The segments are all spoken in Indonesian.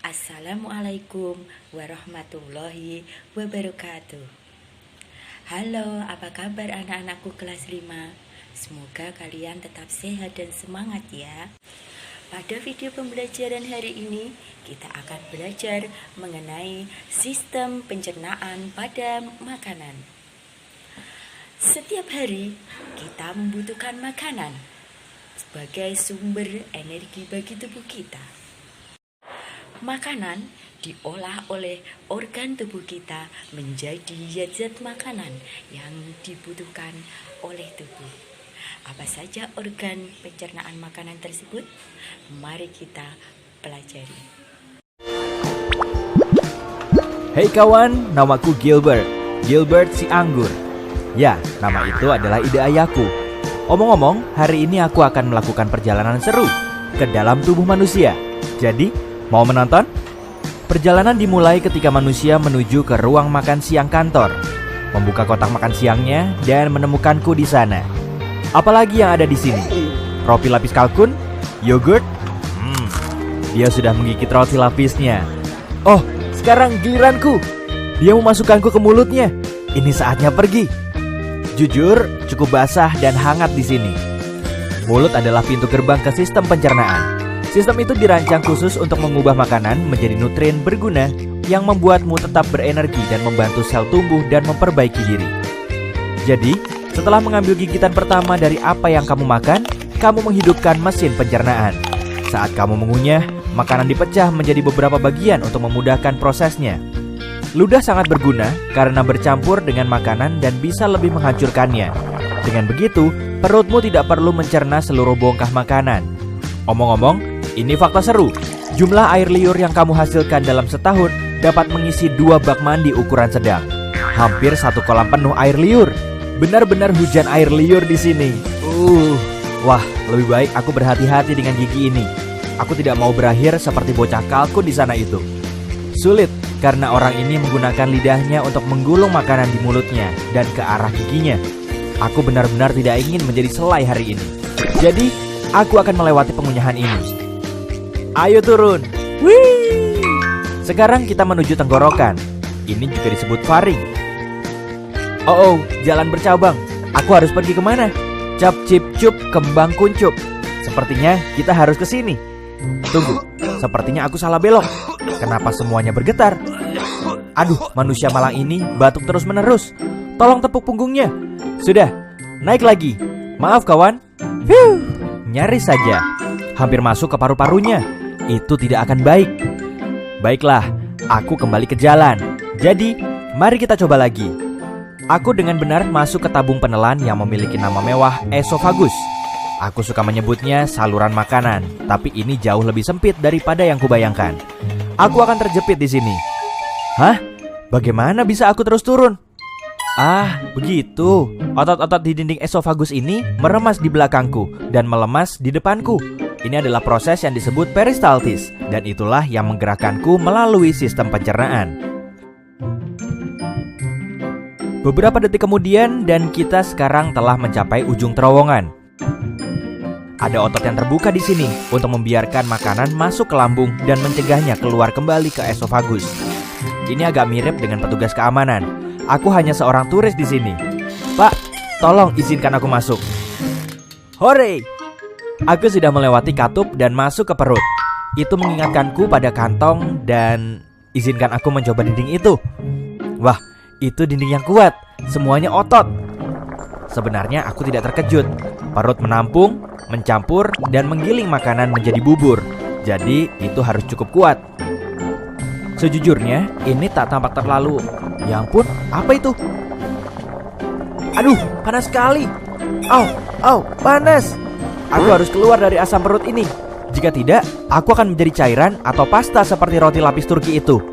Assalamualaikum warahmatullahi wabarakatuh. Halo, apa kabar anak-anakku kelas 5? Semoga kalian tetap sehat dan semangat ya. Pada video pembelajaran hari ini, kita akan belajar mengenai sistem pencernaan pada makanan. Setiap hari, kita membutuhkan makanan sebagai sumber energi bagi tubuh kita. Makanan diolah oleh organ tubuh kita menjadi zat-zat makanan yang dibutuhkan oleh tubuh. Apa saja organ pencernaan makanan tersebut? Mari kita pelajari. Hey kawan, namaku Gilbert si anggur. Ya, nama itu adalah ide ayahku. Omong-omong, hari ini aku akan melakukan perjalanan seru ke dalam tubuh manusia. Jadi, mau menonton? Perjalanan dimulai ketika manusia menuju ke ruang makan siang kantor, membuka kotak makan siangnya dan menemukanku di sana. Apalagi yang ada di sini? Roti lapis kalkun? Yogurt? Dia sudah menggigit roti lapisnya. Oh, sekarang giliranku. Dia memasukkanku ke mulutnya. Ini saatnya pergi. Jujur, cukup basah dan hangat di sini. Mulut adalah pintu gerbang ke sistem pencernaan. Sistem itu dirancang khusus untuk mengubah makanan menjadi nutrien berguna yang membuatmu tetap berenergi dan membantu sel tumbuh dan memperbaiki diri. Jadi, setelah mengambil gigitan pertama dari apa yang kamu makan, kamu menghidupkan mesin pencernaan. Saat kamu mengunyah, makanan dipecah menjadi beberapa bagian untuk memudahkan prosesnya. Ludah sangat berguna karena bercampur dengan makanan dan bisa lebih menghancurkannya. Dengan begitu, perutmu tidak perlu mencerna seluruh bongkah makanan. Omong-omong, ini fakta seru. Jumlah air liur yang kamu hasilkan dalam setahun dapat mengisi 2 bak mandi ukuran sedang. Hampir 1 kolam penuh air liur. Benar-benar hujan air liur di sini. Wah, lebih baik aku berhati-hati dengan gigi ini. Aku tidak mau berakhir seperti bocah kalkun di sana itu. Sulit karena orang ini menggunakan lidahnya untuk menggulung makanan di mulutnya dan ke arah giginya. Aku benar-benar tidak ingin menjadi selai hari ini. Jadi, aku akan melewati pengunyahan ini. Ayo turun. Wih! Sekarang kita menuju tenggorokan. Ini juga disebut faring. Oh, jalan bercabang. Aku harus pergi kemana? Cap cip cup kembang kuncup. Sepertinya kita harus ke sini. Tunggu, sepertinya aku salah belok. Kenapa semuanya bergetar? Aduh, manusia malang ini batuk terus-menerus. Tolong tepuk punggungnya. Sudah, naik lagi. Maaf kawan. Nyaris saja. Hampir masuk ke paru-parunya. Itu tidak akan baik. Baiklah, aku kembali ke jalan. Jadi, mari kita coba lagi. Aku dengan benar masuk ke tabung penelan yang memiliki nama mewah esofagus. Aku suka menyebutnya saluran makanan, tapi ini jauh lebih sempit daripada yang kubayangkan. Aku akan terjepit di sini. Hah? Bagaimana bisa aku terus turun? Ah, begitu. Otot-otot di dinding esofagus ini meremas di belakangku dan melemas di depanku. Ini adalah proses yang disebut peristaltis, dan itulah yang menggerakkanku melalui sistem pencernaan. Beberapa detik kemudian, dan kita sekarang telah mencapai ujung terowongan. Ada otot yang terbuka di sini untuk membiarkan makanan masuk ke lambung dan mencegahnya keluar kembali ke esofagus. Ini agak mirip dengan petugas keamanan. Aku hanya seorang turis di sini. Pak, tolong izinkan aku masuk. Hore! Aku sudah melewati katup dan masuk ke perut. Itu mengingatkanku pada kantong dan izinkan aku mencoba dinding itu. Wah, itu dinding yang kuat. Semuanya otot. Sebenarnya aku tidak terkejut. Perut menampung, mencampur, dan menggiling makanan menjadi bubur. Jadi itu harus cukup kuat. Sejujurnya ini tak tampak terlalu. Ya ampun, apa itu? Aduh, panas sekali. Au, panas. Aku harus keluar dari asam perut ini. Jika tidak, aku akan menjadi cairan atau pasta seperti roti lapis Turki itu.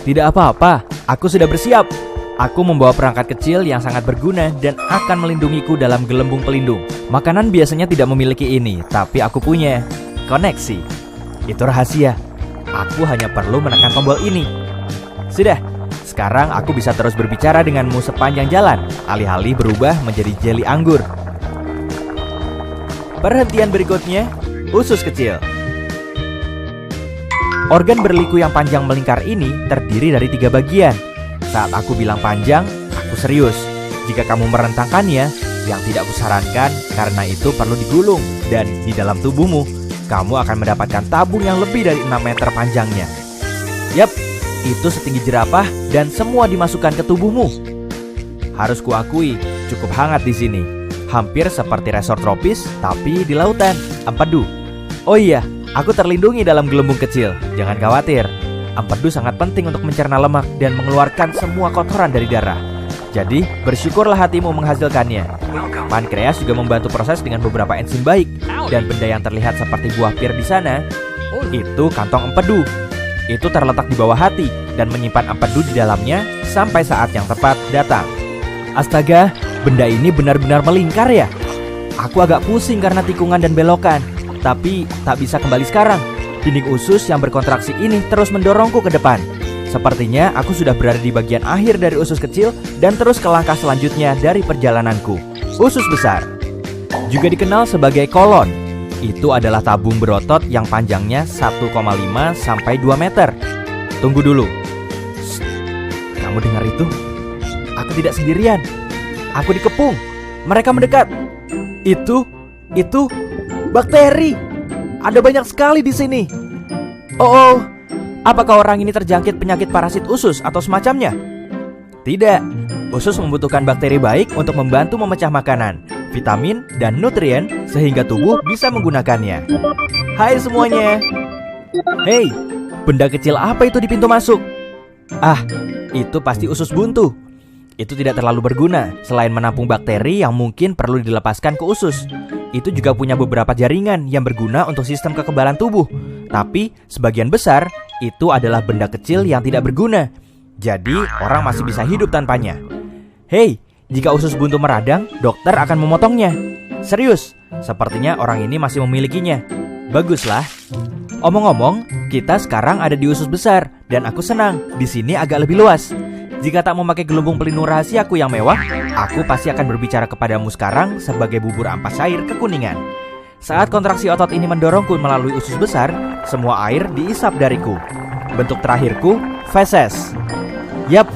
Tidak apa-apa, aku sudah bersiap. Aku membawa perangkat kecil yang sangat berguna dan akan melindungiku dalam gelembung pelindung. Makanan biasanya tidak memiliki ini, tapi aku punya. Koneksi. Itu rahasia. Aku hanya perlu menekan tombol ini. Sudah, sekarang aku bisa terus berbicara denganmu sepanjang jalan, alih-alih berubah menjadi jeli anggur. Perhentian berikutnya, usus kecil. Organ berliku yang panjang melingkar ini terdiri dari 3 bagian. Saat aku bilang panjang, aku serius. Jika kamu merentangkannya, yang tidak kusarankan karena itu perlu digulung. Dan di dalam tubuhmu, kamu akan mendapatkan tabung yang lebih dari 6 meter panjangnya. Yap, itu setinggi jerapah dan semua dimasukkan ke tubuhmu. Harus kuakui, cukup hangat di sini. Hampir seperti resort tropis, tapi di lautan, Empedu. Oh iya, aku terlindungi dalam gelembung kecil. Jangan khawatir, Empedu sangat penting untuk mencerna lemak dan mengeluarkan semua kotoran dari darah. Jadi, bersyukurlah hatimu menghasilkannya. Pankreas juga membantu proses dengan beberapa enzim baik. Dan benda yang terlihat seperti buah pir di sana, itu kantong empedu. Itu terletak di bawah hati dan menyimpan empedu di dalamnya sampai saat yang tepat datang. Astaga, benda ini benar-benar melingkar ya. Aku agak pusing karena tikungan dan belokan, tapi tak bisa kembali sekarang. Dinding usus yang berkontraksi ini terus mendorongku ke depan. Sepertinya aku sudah berada di bagian akhir dari usus kecil dan terus ke langkah selanjutnya dari perjalananku, usus besar. Juga dikenal sebagai kolon. Itu adalah tabung berotot yang panjangnya 1,5 sampai 2 meter. Tunggu dulu. Shh, kamu dengar itu? Aku tidak sendirian. Aku dikepung. Mereka mendekat. Itu bakteri. Ada banyak sekali di sini. Oh. Apakah orang ini terjangkit penyakit parasit usus atau semacamnya? Tidak. Usus membutuhkan bakteri baik untuk membantu memecah makanan, vitamin, dan nutrien sehingga tubuh bisa menggunakannya. Hai semuanya. Hei, benda kecil apa itu di pintu masuk? Ah, itu pasti usus buntu. Itu tidak terlalu berguna selain menampung bakteri yang mungkin perlu dilepaskan ke usus. Itu juga punya beberapa jaringan yang berguna untuk sistem kekebalan tubuh. Tapi sebagian besar itu adalah benda kecil yang tidak berguna. Jadi orang masih bisa hidup tanpanya. Hei, jika usus buntu meradang, dokter akan memotongnya. Serius, sepertinya orang ini masih memilikinya. Baguslah. Omong-omong, kita sekarang ada di usus besar dan aku senang. Di sini agak lebih luas. Jika tak memakai gelembung pelindung rahasiaku yang mewah, aku pasti akan berbicara kepadamu sekarang sebagai bubur ampas air kekuningan. Saat kontraksi otot ini mendorongku melalui usus besar, semua air diisap dariku. Bentuk terakhirku, feses. Yap,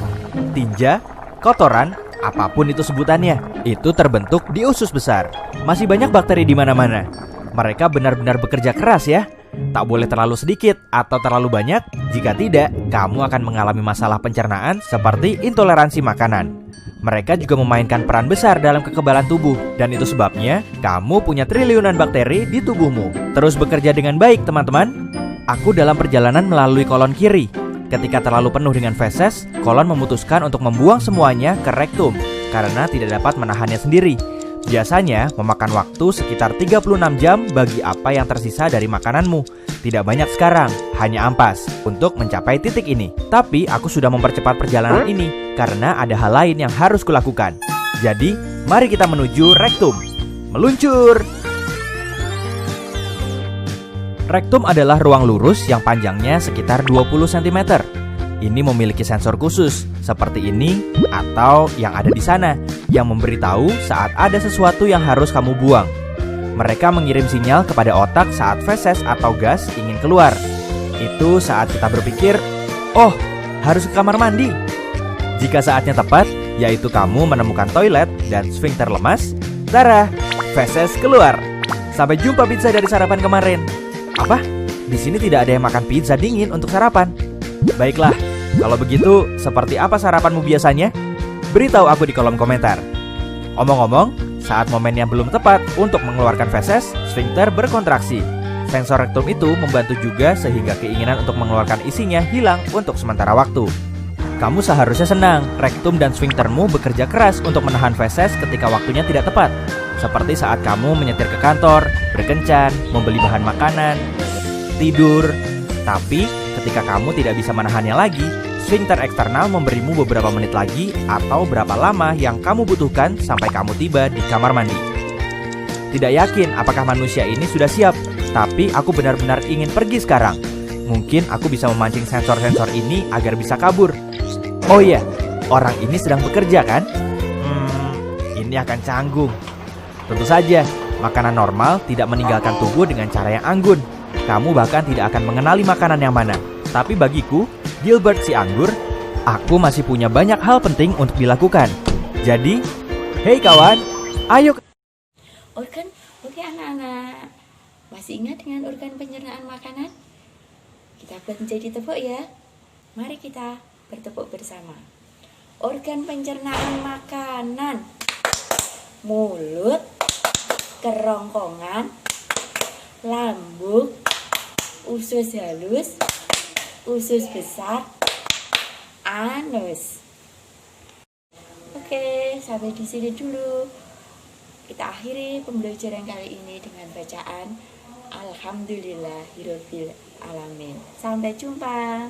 tinja, kotoran, apapun itu sebutannya, itu terbentuk di usus besar. Masih banyak bakteri di mana-mana. Mereka benar-benar bekerja keras ya. Tak boleh terlalu sedikit atau terlalu banyak. Jika tidak, kamu akan mengalami masalah pencernaan seperti intoleransi makanan. Mereka juga memainkan peran besar dalam kekebalan tubuh. Dan itu sebabnya kamu punya triliunan bakteri di tubuhmu. Terus bekerja dengan baik teman-teman. Aku dalam perjalanan melalui kolon kiri. Ketika terlalu penuh dengan feses, kolon memutuskan untuk membuang semuanya ke rektum karena tidak dapat menahannya sendiri. Biasanya memakan waktu sekitar 36 jam bagi apa yang tersisa dari makananmu. Tidak banyak sekarang, hanya ampas untuk mencapai titik ini. Tapi aku sudah mempercepat perjalanan ini karena ada hal lain yang harus kulakukan. Jadi, mari kita menuju rektum. Meluncur! Rektum adalah ruang lurus yang panjangnya sekitar 20 cm. Ini memiliki sensor khusus, seperti ini atau yang ada di sana, yang memberitahu saat ada sesuatu yang harus kamu buang. Mereka mengirim sinyal kepada otak saat feses atau gas ingin keluar. Itu saat kita berpikir, oh, harus ke kamar mandi. Jika saatnya tepat, yaitu kamu menemukan toilet dan sfinkter lemas, tara, feses keluar. Sampai jumpa pizza dari sarapan kemarin. Apa? Di sini tidak ada yang makan pizza dingin untuk sarapan. Baiklah, kalau begitu, seperti apa sarapanmu biasanya? Beritahu aku di kolom komentar. Omong-omong, saat momennya belum tepat untuk mengeluarkan feses, sfinkter berkontraksi. Sensor rektum itu membantu juga sehingga keinginan untuk mengeluarkan isinya hilang untuk sementara waktu. Kamu seharusnya senang, rektum dan sfinktermu bekerja keras untuk menahan feses ketika waktunya tidak tepat. Seperti saat kamu menyetir ke kantor, berkencan, membeli bahan makanan, tidur. Tapi ketika kamu tidak bisa menahannya lagi, sfinkter eksternal memberimu beberapa menit lagi atau berapa lama yang kamu butuhkan sampai kamu tiba di kamar mandi. Tidak yakin apakah manusia ini sudah siap, tapi aku benar-benar ingin pergi sekarang. Mungkin aku bisa memancing sensor-sensor ini agar bisa kabur. Oh iya, orang ini sedang bekerja kan? Ini akan canggung. Tentu saja, makanan normal tidak meninggalkan tubuh dengan cara yang anggun. kamu bahkan tidak akan mengenali makanan yang mana. Tapi bagiku, Gilbert si anggur, aku masih punya banyak hal penting untuk dilakukan. Jadi, hey kawan, ayo. Organ, oke anak-anak. Masih ingat dengan organ pencernaan makanan? Kita buat menjadi tepuk ya. Mari kita bertepuk bersama. Organ pencernaan makanan: mulut, kerongkongan, lambung, usus halus, usus besar, anus. Oke, sampai di sini dulu. Kita akhiri pembelajaran kali ini dengan bacaan Alhamdulillahirabbil alamin. Sampai jumpa.